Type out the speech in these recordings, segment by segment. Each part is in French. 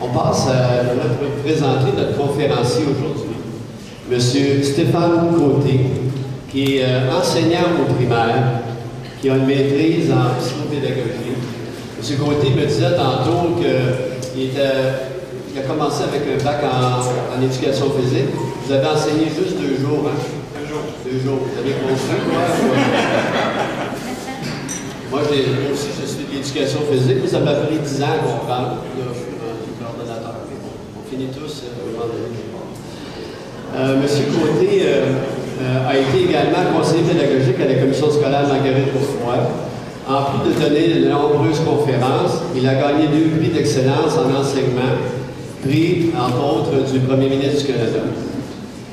On passe à présenter notre conférencier aujourd'hui, M. Stéphane Côté, qui est enseignant au primaire, qui a une maîtrise en psychopédagogie. M. Côté me disait tantôt qu'il a commencé avec un bac en éducation physique. Vous avez enseigné juste 2 jours, hein? 2 jours. Vous avez construit quoi? Moi aussi, je suis de l'éducation physique, mais ça m'a pris 10 ans à comprendre. Là, je suis coordonnateur. On finit tous à un moment donné. Monsieur Côté a été également conseiller pédagogique à la commission scolaire Marguerite Bourgeois. En plus de donner de nombreuses conférences, il a gagné 2 prix d'excellence en enseignement, prix, entre autres, du Premier ministre du Canada.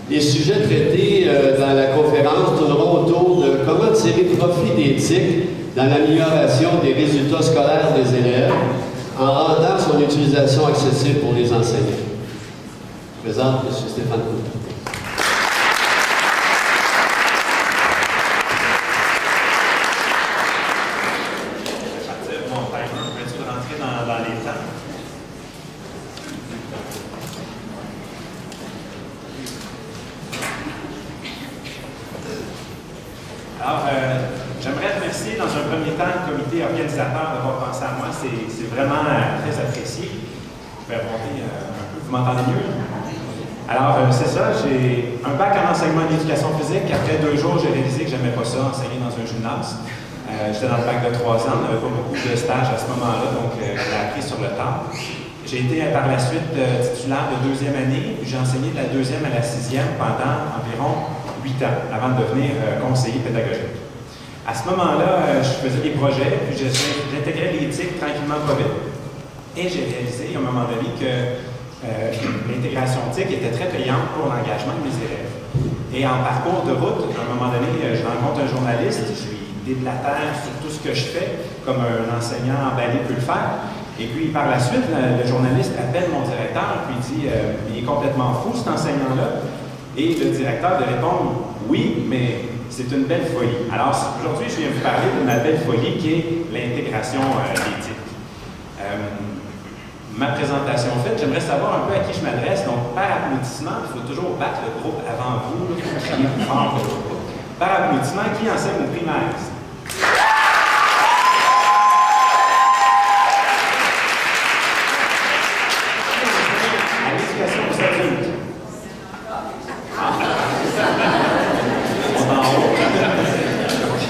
Les sujets traités dans la conférence tourneront autour de comment tirer profit d'éthique dans l'amélioration des résultats scolaires des élèves en rendant son utilisation accessible pour les enseignants. Je présente M. Stéphane Côté. Alors, j'aimerais remercier dans un premier temps le comité organisateur d'avoir pensé à moi. C'est vraiment très apprécié. Je vais monter un peu, vous m'entendez mieux? Alors, c'est ça, j'ai un bac en enseignement d'éducation physique. Après 2 jours, j'ai réalisé que je n'aimais pas ça, enseigner dans un gymnase. J'étais dans le bac de 3 ans, on n'avait pas beaucoup de stages à ce moment-là, donc j'ai appris sur le tas. J'ai été par la suite titulaire de 2e année, puis j'ai enseigné de la 2e à la 6e pendant environ 8 ans, avant de devenir conseiller pédagogique. À ce moment-là, je faisais des projets, puis j'intégrais l'éthique tranquillement pas vite. Et j'ai réalisé à un moment donné que l'intégration éthique était très payante pour l'engagement de mes élèves. Et en parcours de route, à un moment donné, je rencontre un journaliste, je lui déblatère sur tout ce que je fais, comme un enseignant emballé peut le faire. Et puis, par la suite, le journaliste appelle mon directeur, puis il dit il est complètement fou, cet enseignant-là. Et le directeur de répondre oui, mais c'est une belle folie. Alors, aujourd'hui, je viens vous parler de ma belle folie qui est l'intégration d'éthique. Ma présentation faite, j'aimerais savoir un peu à qui je m'adresse. Donc, par applaudissement, il faut toujours battre le groupe avant vous, il faut crier plus fort que le groupe. Par applaudissement, qui enseigne au primaire? À l'éducation aux adultes. On est en haut.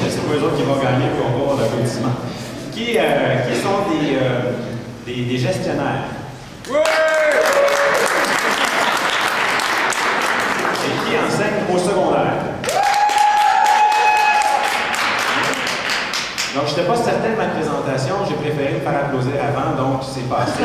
C'est pas eux autres qui vont gagner, puis on va avoir l'applaudissement. Qui sont des gestionnaires. Ouais! Et qui enseignent au secondaire. Donc, je n'étais pas certain de ma présentation, j'ai préféré me faire applaudir avant, donc c'est passé.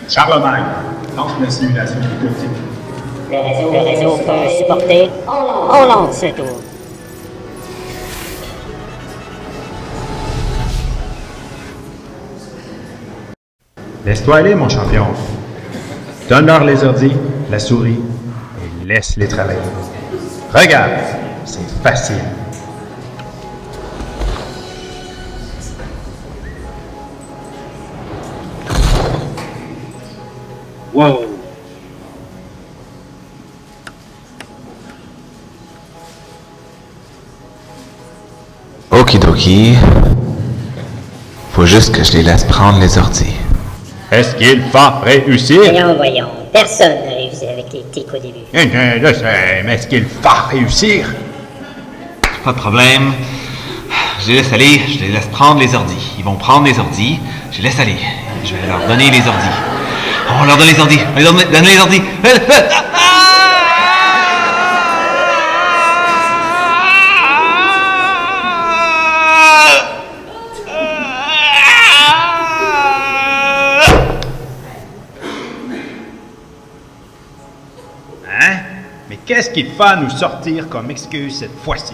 Charlemagne lance une simulation hypnotique. Le réseau peut supporter. On lance ce tour. Laisse-toi aller, mon champion. Donne-leur les ordi, la souris, et laisse-les travailler. Regarde, c'est facile. Wow! Okidoki. Faut juste que je les laisse prendre les ordi. Est-ce qu'il va réussir? Voyons. Personne n'a réussi avec les tics au début. Je sais, mais est-ce qu'il va réussir? Pas de problème. Je les laisse aller, je les laisse prendre les ordis. Ils vont prendre les ordis, je les laisse aller. Je vais leur donner les ordis. On leur donne les ordis. On leur donne les ordis. Hein? Mais qu'est-ce qu'il va nous sortir comme excuse cette fois-ci?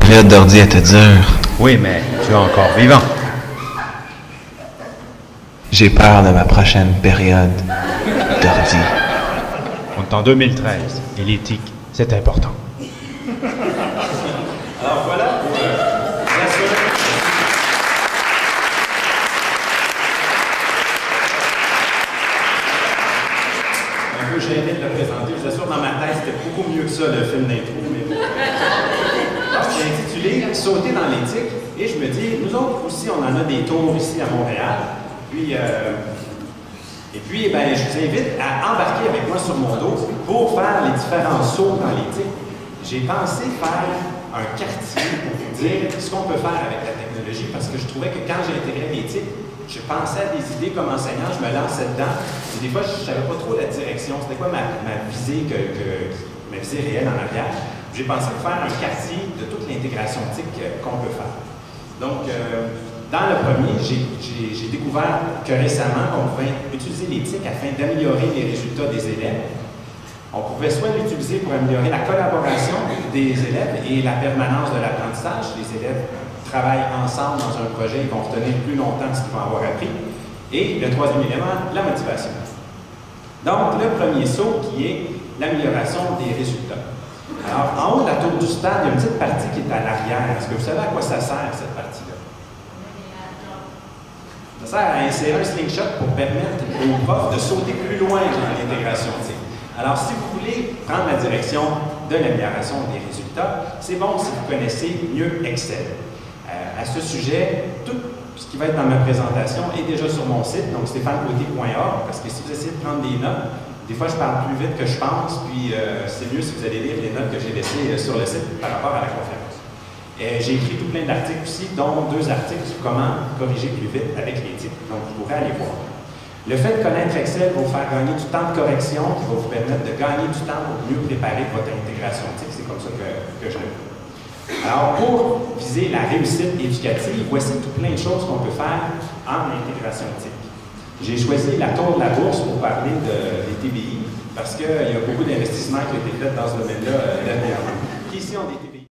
période d'ordi était dure. Oui, mais tu es encore vivant. J'ai peur de ma prochaine période d'ordi. On est en 2013 et l'éthique, c'est important. Alors voilà pour rassurer. Un peu gêné de le présenter. Je vous assure, dans ma tête, c'était beaucoup mieux que ça, le film d'intro. Mais... Alors, j'ai intitulé « Sauter dans l'éthique » et je me dis, nous autres aussi, on en a des tours ici à Montréal. Puis, ben, je vous invite à embarquer avec moi sur mon dos pour faire les différents sauts dans l'éthique. J'ai pensé faire un quartier pour vous dire ce qu'on peut faire avec la technologie parce que je trouvais que quand j'ai intégré l'éthique, je pensais à des idées comme enseignant, je me lançais dedans. Et des fois, je ne savais pas trop la direction. C'était quoi ma visée, ma visée réelle en arrière. J'ai pensé faire un quartier de toute l'intégration éthique qu'on peut faire. Donc, dans le premier, j'ai découvert que récemment, on pouvait utiliser l'éthique afin d'améliorer les résultats des élèves. On pouvait soit l'utiliser pour améliorer la collaboration des élèves et la permanence de l'apprentissage. Les élèves travaillent ensemble dans un projet, ils vont retenir plus longtemps ce qu'ils vont avoir appris. Et le troisième élément, la motivation. Donc, le premier saut qui est l'amélioration des résultats. Alors, en haut de la tour du stade, il y a une petite partie qui est à l'arrière. Est-ce que vous savez à quoi ça sert, cette partie-là? Ça sert à insérer un slingshot pour permettre aux profs de sauter plus loin dans l'intégration éthique. Alors, si vous voulez prendre la direction de l'amélioration des résultats, c'est bon si vous connaissez mieux Excel. À ce sujet, tout ce qui va être dans ma présentation est déjà sur mon site, donc stéphanegauthier.org, parce que si vous essayez de prendre des notes, des fois je parle plus vite que je pense, puis c'est mieux si vous allez lire les notes que j'ai laissées sur le site par rapport à la conférence. J'ai écrit tout plein d'articles aussi, dont 2 articles sur comment corriger plus vite avec l'éthique, donc vous pourrez aller voir. Le fait de connaître Excel va vous faire gagner du temps de correction qui va vous permettre de gagner du temps pour mieux préparer votre intégration éthique. C'est comme ça que je le fais. Alors, pour viser la réussite éducative, voici tout plein de choses qu'on peut faire en intégration éthique. J'ai choisi la tour de la bourse pour parler des TBI parce qu'il y a beaucoup d'investissements qui ont été faits dans ce domaine-là dernièrement. Qui ici ont des TBI?